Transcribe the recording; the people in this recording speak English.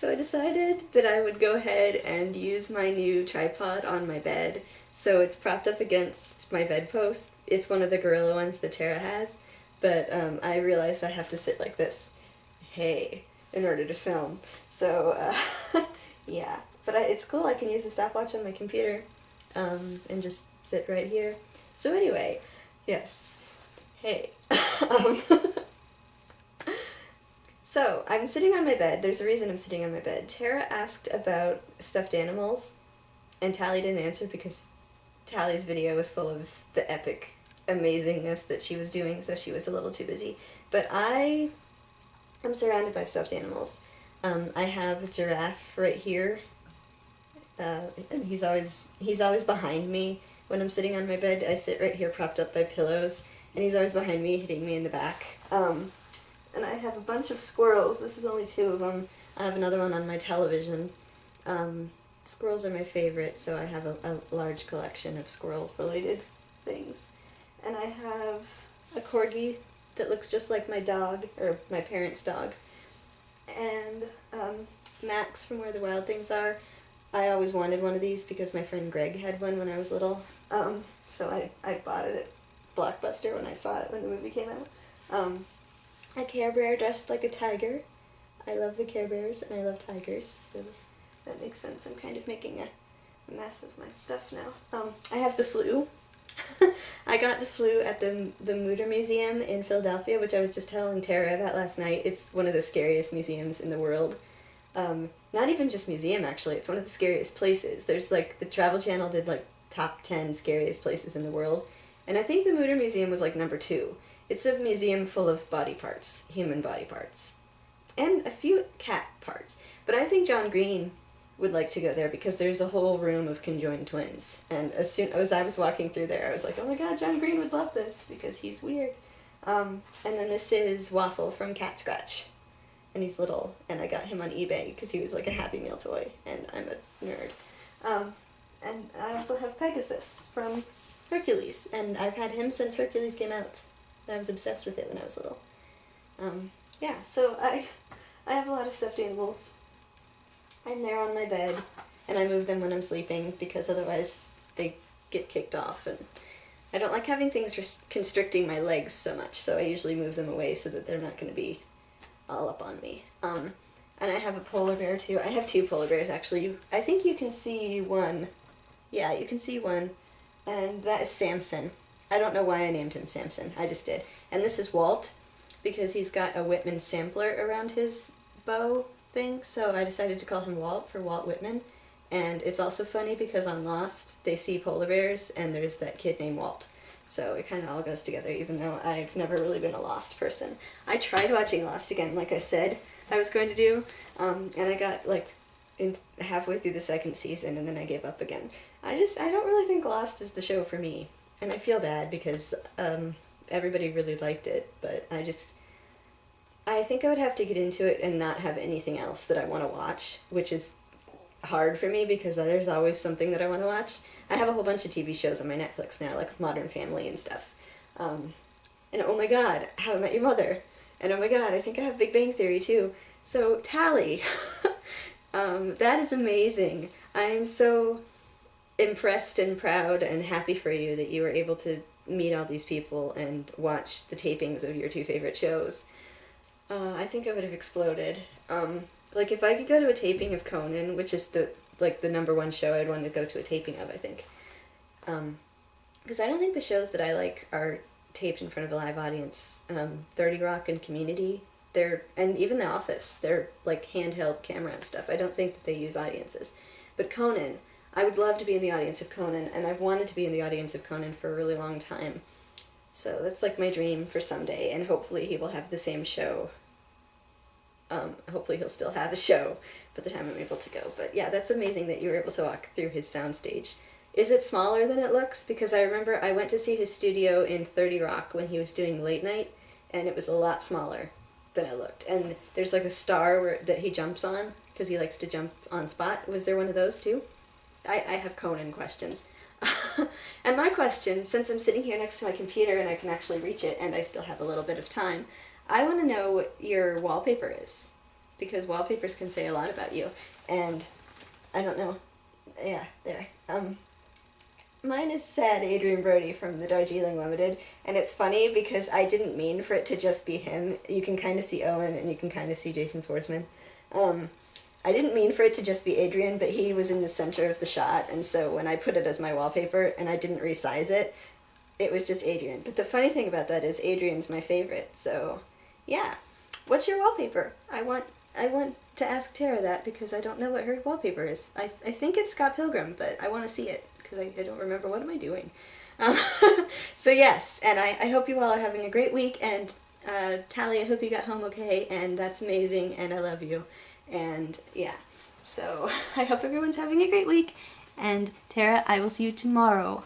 So I decided that I would go ahead and use my new tripod on my bed. So it's propped up against my bedpost. It's one of the gorilla ones that Tara has, but I realized I have to sit like this, hey, in order to film. So yeah, but it's cool. I can use a stopwatch on my computer and just sit right here. So anyway, yes, hey. um, So, I'm sitting on my bed. There's a reason I'm sitting on my bed. Tara asked about stuffed animals, and Tally didn't answer because Tally's video was full of the epic amazingness that she was doing, so she was a little too busy. But I am surrounded by stuffed animals. I have a giraffe right here, and he's always behind me when I'm sitting on my bed. I sit right here propped up by pillows, and he's always behind me, hitting me in the back. And I have a bunch of squirrels. This is only 2 of them. I have another one on my television. Squirrels are my favorite, so I have a large collection of squirrel-related things. And I have a corgi that looks just like my dog, or my parents' dog. And Max from Where the Wild Things Are. I always wanted one of these because my friend Greg had one when I was little. So I bought it at Blockbuster when I saw it when the movie came out. A Care Bear dressed like a tiger. I love the Care Bears and I love tigers, so that makes sense. I'm kind of making a mess of my stuff now. I have the flu. I got the flu at the Mutter Museum in Philadelphia, which I was just telling Tara about last night. It's one of the scariest museums in the world. Not even just museum, actually. It's one of the scariest places. There's like, the Travel Channel did like top 10 scariest places in the world, and I think the Mutter Museum was like number 2. It's a museum full of body parts, human body parts, and a few cat parts. But I think John Green would like to go there because there's a whole room of conjoined twins. And as soon as I was walking through there, I was like, oh my god, John Green would love this because he's weird. And then this is Waffle from Cat Scratch. And he's little, and I got him on eBay because he was like a Happy Meal toy, and I'm a nerd. And I also have Pegasus from Hercules, and I've had him since Hercules came out. I was obsessed with it when I was little. Yeah, so I have a lot of stuffed animals, and they're on my bed, and I move them when I'm sleeping because otherwise they get kicked off, and I don't like having things constricting my legs so much, so I usually move them away so that they're not going to be all up on me. And I have a polar bear too. I have 2 polar bears actually. I think you can see one. Yeah, you can see one, and that is Samson. I don't know why I named him Samson, I just did. And this is Walt, because he's got a Whitman sampler around his bow thing, so I decided to call him Walt for Walt Whitman. And it's also funny because on Lost, they see polar bears, and there's that kid named Walt. So it kind of all goes together, even though I've never really been a Lost person. I tried watching Lost again, like I said I was going to do, and I got like halfway through the 2nd season, and then I gave up again. I don't really think Lost is the show for me. And I feel bad because everybody really liked it, but I think I would have to get into it and not have anything else that I want to watch, which is hard for me because there's always something that I want to watch. I have a whole bunch of TV shows on my Netflix now, like Modern Family and stuff. And oh my god, How I Met Your Mother. And oh my god, I think I have Big Bang Theory too. So, Tally, that is amazing. I'm so impressed and proud and happy for you that you were able to meet all these people and watch the tapings of your 2 favorite shows. I think I would have exploded. Like if I could go to a taping of Conan, which is the number 1 show I'd want to go to a taping of, I think. Because I don't think the shows that I like are taped in front of a live audience. 30 Rock and Community, and even The Office, they're like handheld camera and stuff. I don't think that they use audiences. But Conan, I would love to be in the audience of Conan, and I've wanted to be in the audience of Conan for a really long time. So that's like my dream for someday, and hopefully he will have the same show. Hopefully he'll still have a show by the time I'm able to go. But yeah, that's amazing that you were able to walk through his soundstage. Is it smaller than it looks? Because I remember I went to see his studio in 30 Rock when he was doing late night, and it was a lot smaller than it looked. And there's like a star that he jumps on, because he likes to jump on spot. Was there one of those too? I have Conan questions. And my question, since I'm sitting here next to my computer and I can actually reach it and I still have a little bit of time, I want to know what your wallpaper is. because wallpapers can say a lot about you. And I don't know. Yeah, there. Mine is Sad Adrian Brody from the Darjeeling Limited, and it's funny because I didn't mean for it to just be him. You can kind of see Owen, and you can kind of see Jason Schwartzman. I didn't mean for it to just be Adrian, but he was in the center of the shot, and so when I put it as my wallpaper and I didn't resize it, it was just Adrian. But the funny thing about that is Adrian's my favorite, so yeah. What's your wallpaper? I want to ask Tara that because I don't know what her wallpaper is. I think it's Scott Pilgrim, but I want to see it because I don't remember. What am I doing? So yes, and I hope you all are having a great week, and Tally, I hope you got home okay, and that's amazing, and I love you. And yeah, so I hope everyone's having a great week, and Tara, I will see you tomorrow.